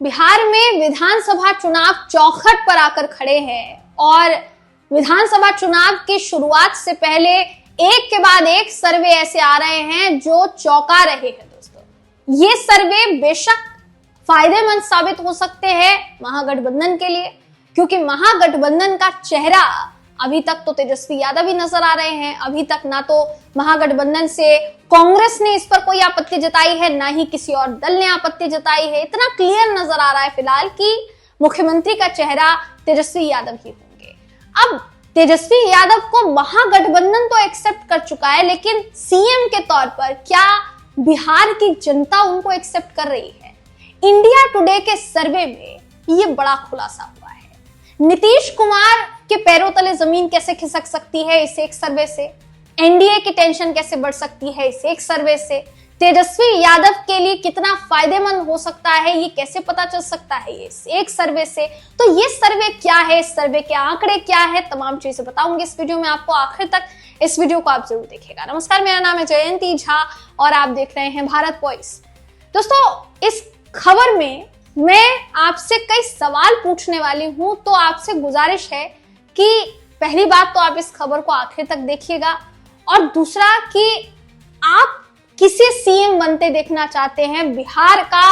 बिहार में विधानसभा चुनाव चौखट पर आकर खड़े हैं और विधानसभा चुनाव की शुरुआत से पहले एक के बाद एक सर्वे ऐसे आ रहे हैं जो चौंका रहे हैं। दोस्तों, ये सर्वे बेशक फायदेमंद साबित हो सकते हैं महागठबंधन के लिए, क्योंकि महागठबंधन का चेहरा अभी तक तो तेजस्वी यादव ही नजर आ रहे हैं। अभी तक ना तो महागठबंधन से कांग्रेस ने इस पर कोई आपत्ति जताई है, ना ही किसी और दल ने आपत्ति जताई है। इतना क्लियर नजर आ रहा है फिलहाल कि मुख्यमंत्री का चेहरा तेजस्वी यादव ही होंगे। अब तेजस्वी यादव को महागठबंधन तो एक्सेप्ट कर चुका है, लेकिन सीएम के तौर पर क्या बिहार की जनता उनको एक्सेप्ट कर रही है? इंडिया टुडे के सर्वे में ये बड़ा खुलासा हुआ है। नीतीश कुमार के पैरों तले जमीन कैसे खिसक सकती है इस एक सर्वे से, एनडीए की टेंशन कैसे बढ़ सकती है इस एक सर्वे से, तेजस्वी यादव के लिए कितना फायदेमंद हो सकता है ये कैसे पता चल सकता है इस एक सर्वे से। तो ये सर्वे क्या है, इस सर्वे के आंकड़े क्या है, तमाम चीजें बताऊंगी इस वीडियो में आपको। आखिर तक इस वीडियो को आप जरूर देखिएगा। नमस्कार, मेरा नाम है जयंती झा और आप देख रहे हैं भारत वॉइस। दोस्तों, इस खबर में मैं आपसे कई सवाल पूछने वाली हूं, तो आपसे गुजारिश है कि पहली बात तो आप इस खबर को आखिर तक देखिएगा, और दूसरा कि आप किसे सीएम बनते देखना चाहते हैं, बिहार का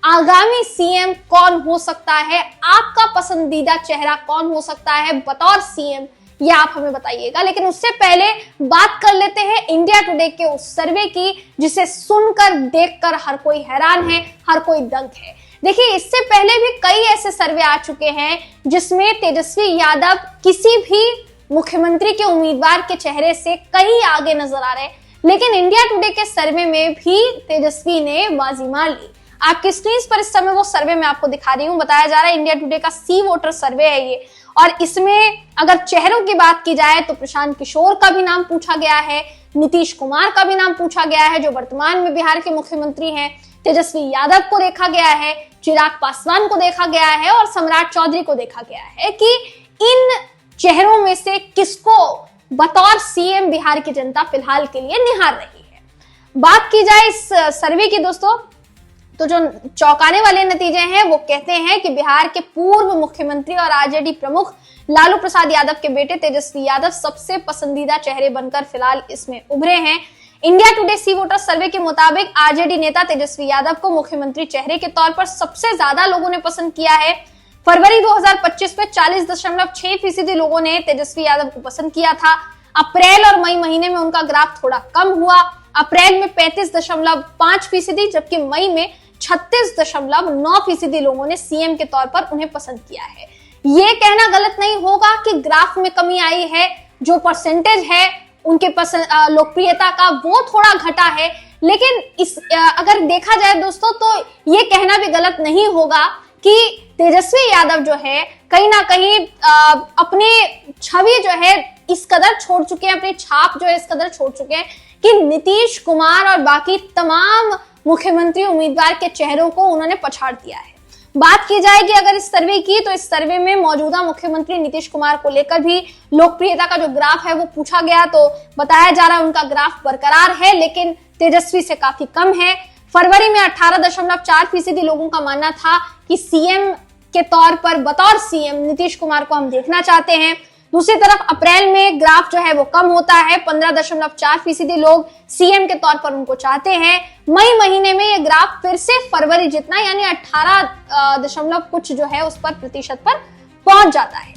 आगामी सीएम कौन हो सकता है, आपका पसंदीदा चेहरा कौन हो सकता है बतौर सीएम, ये आप हमें बताइएगा। लेकिन उससे पहले बात कर लेते हैं इंडिया टुडे के उस सर्वे की जिसे सुनकर देखकर हर कोई हैरान है, हर कोई दंग है। देखिए, इससे पहले भी कई ऐसे सर्वे आ चुके हैं जिसमें तेजस्वी यादव किसी भी मुख्यमंत्री के उम्मीदवार के चेहरे से कहीं आगे नजर आ रहे हैं, लेकिन इंडिया टुडे के सर्वे में भी तेजस्वी ने बाजी मार ली। आपकी स्क्रीन पर इस समय वो सर्वे मैं आपको दिखा रही हूँ। बताया जा रहा है इंडिया टुडे का सी वोटर सर्वे है ये, और इसमें अगर चेहरों की बात की जाए तो प्रशांत किशोर का भी नाम पूछा गया है, नीतीश कुमार का भी नाम पूछा गया है जो वर्तमान में बिहार के मुख्यमंत्री हैं, तेजस्वी यादव को देखा गया है, चिराग पासवान को देखा गया है और सम्राट चौधरी को देखा गया है कि इन चेहरों में से किसको बतौर सीएम बिहार की जनता फिलहाल के लिए निहार रही है। बात की जाए इस सर्वे की दोस्तों, तो जो चौंकाने वाले नतीजे हैं वो कहते हैं कि बिहार के पूर्व मुख्यमंत्री और आरजेडी प्रमुख लालू प्रसाद यादव के बेटे तेजस्वी यादव सबसे पसंदीदा चेहरे बनकर फिलहाल इसमें उभरे हैं। इंडिया टुडे सी वोटर सर्वे के मुताबिक आरजेडी नेता तेजस्वी यादव को मुख्यमंत्री चेहरे के तौर पर सबसे ज्यादा लोगों ने पसंद किया है। फरवरी 2025 में 40.6% लोगों ने तेजस्वी यादव को पसंद किया था। अप्रैल और मई महीने में उनका ग्राफ थोड़ा कम हुआ। अप्रैल में 35.5%, जबकि मई में 36.9% लोगों ने सीएम के तौर पर उन्हें पसंद किया है। ये कहना गलत नहीं होगा कि ग्राफ में कमी आई है, जो परसेंटेज है उनके लोकप्रियता का वो थोड़ा घटा है, लेकिन इस अगर देखा जाए दोस्तों तो ये कहना भी गलत नहीं होगा कि तेजस्वी यादव जो है कहीं ना कहीं अपनी छवि जो है इस कदर छोड़ चुके हैं, अपनी छाप जो है इस कदर छोड़ चुके हैं कि नीतीश कुमार और बाकी तमाम मुख्यमंत्री उम्मीदवार के चेहरों को उन्होंने पछाड़ दिया है। बात की जाएगी अगर इस सर्वे की, तो इस सर्वे में मौजूदा मुख्यमंत्री नीतीश कुमार को लेकर भी लोकप्रियता का जो ग्राफ है वो पूछा गया, तो बताया जा रहा है उनका ग्राफ बरकरार है लेकिन तेजस्वी से काफी कम है। फरवरी में 18.4% लोगों का मानना था कि सीएम के तौर पर बतौर सीएम नीतीश कुमार को हम देखना चाहते हैं। दूसरी तरफ अप्रैल में ग्राफ जो है वो कम होता है, 15.4% लोग सीएम के तौर पर उनको चाहते हैं। मई महीने में ये ग्राफ फिर से फरवरी जितना यानी 18 कुछ जो है उस पर प्रतिशत पर पहुंच जाता है।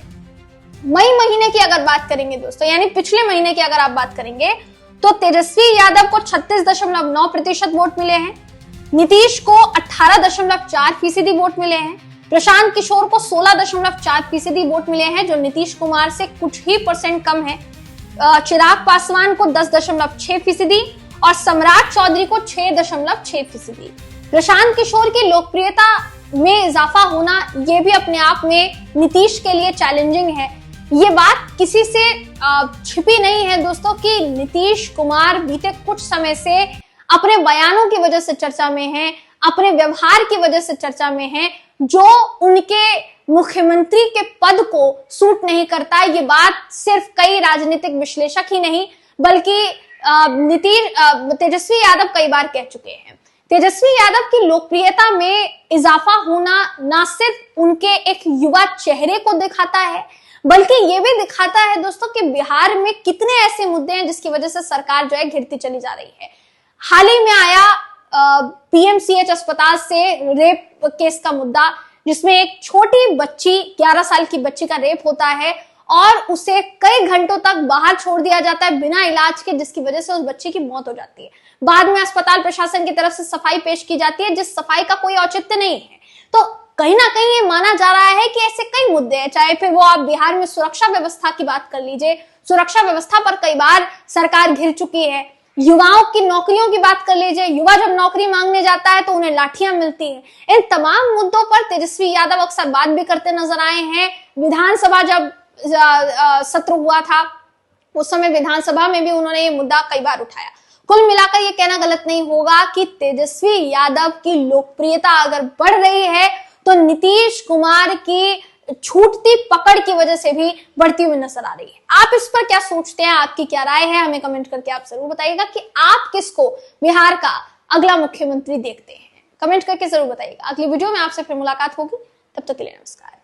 मई महीने की अगर बात करेंगे दोस्तों, यानी पिछले महीने की अगर आप बात करेंगे तो तेजस्वी यादव को 36.9% वोट मिले हैं, नीतीश को 18.4% वोट मिले हैं, प्रशांत किशोर को 16.4% वोट मिले हैं जो नीतीश कुमार से कुछ ही परसेंट कम है, चिराग पासवान को 10.6% और सम्राट चौधरी को 6.6%। प्रशांत किशोर की लोकप्रियता में इजाफा होना ये भी अपने आप में नीतीश के लिए चैलेंजिंग है। ये बात किसी से छिपी नहीं है दोस्तों कि नीतीश कुमार बीते कुछ समय से अपने बयानों की वजह से चर्चा में हैं, अपने व्यवहार की वजह से चर्चा में हैं, जो उनके मुख्यमंत्री के पद को सूट नहीं करता। ये बात सिर्फ कई राजनीतिक विश्लेषक ही नहीं बल्कि तेजस्वी यादव कई बार कह चुके हैं तेजस्वी यादव की लोकप्रियता में इजाफा होना न सिर्फ उनके एक युवा चेहरे को दिखाता है, बल्कि ये भी दिखाता है दोस्तों कि बिहार में कितने ऐसे मुद्दे हैं जिसकी वजह से सरकार जो है घिरती चली जा रही है। हाल ही में आया पीएमसीएच अस्पताल से रेप केस का मुद्दा, जिसमें एक छोटी बच्ची 11 साल की बच्ची का रेप होता है और उसे कई घंटों तक बाहर छोड़ दिया जाता है बिना इलाज के, जिसकी वजह से उस बच्ची की मौत हो जाती है। बाद में अस्पताल प्रशासन की तरफ से सफाई पेश की जाती है, जिस सफाई का कोई औचित्य नहीं है। तो कहीं ना कहीं ये माना जा रहा है कि ऐसे कई मुद्दे हैं, चाहे फिर वो आप बिहार में सुरक्षा व्यवस्था की बात कर लीजिए, सुरक्षा व्यवस्था पर कई बार सरकार घिर चुकी है। युवाओं की नौकरियों की बात कर लीजिए, युवा जब नौकरी मांगने जाता है तो उन्हें लाठियां मिलती हैं। इन तमाम मुद्दों पर तेजस्वी यादव अक्सर बात भी करते नजर आए हैं। विधानसभा जब सत्र हुआ था उस समय विधानसभा में भी उन्होंने ये मुद्दा कई बार उठाया। कुल मिलाकर ये कहना गलत नहीं होगा कि तेजस्वी यादव की लोकप्रियता अगर बढ़ रही है तो नीतीश कुमार की छूटती पकड़ की वजह से भी बढ़ती हुई नजर आ रही है। आप इस पर क्या सोचते हैं, आपकी क्या राय है, हमें कमेंट करके आप जरूर बताइएगा कि आप किसको बिहार का अगला मुख्यमंत्री देखते हैं। कमेंट करके जरूर बताइएगा। अगली वीडियो में आपसे फिर मुलाकात होगी, तब तक के लिए नमस्कार।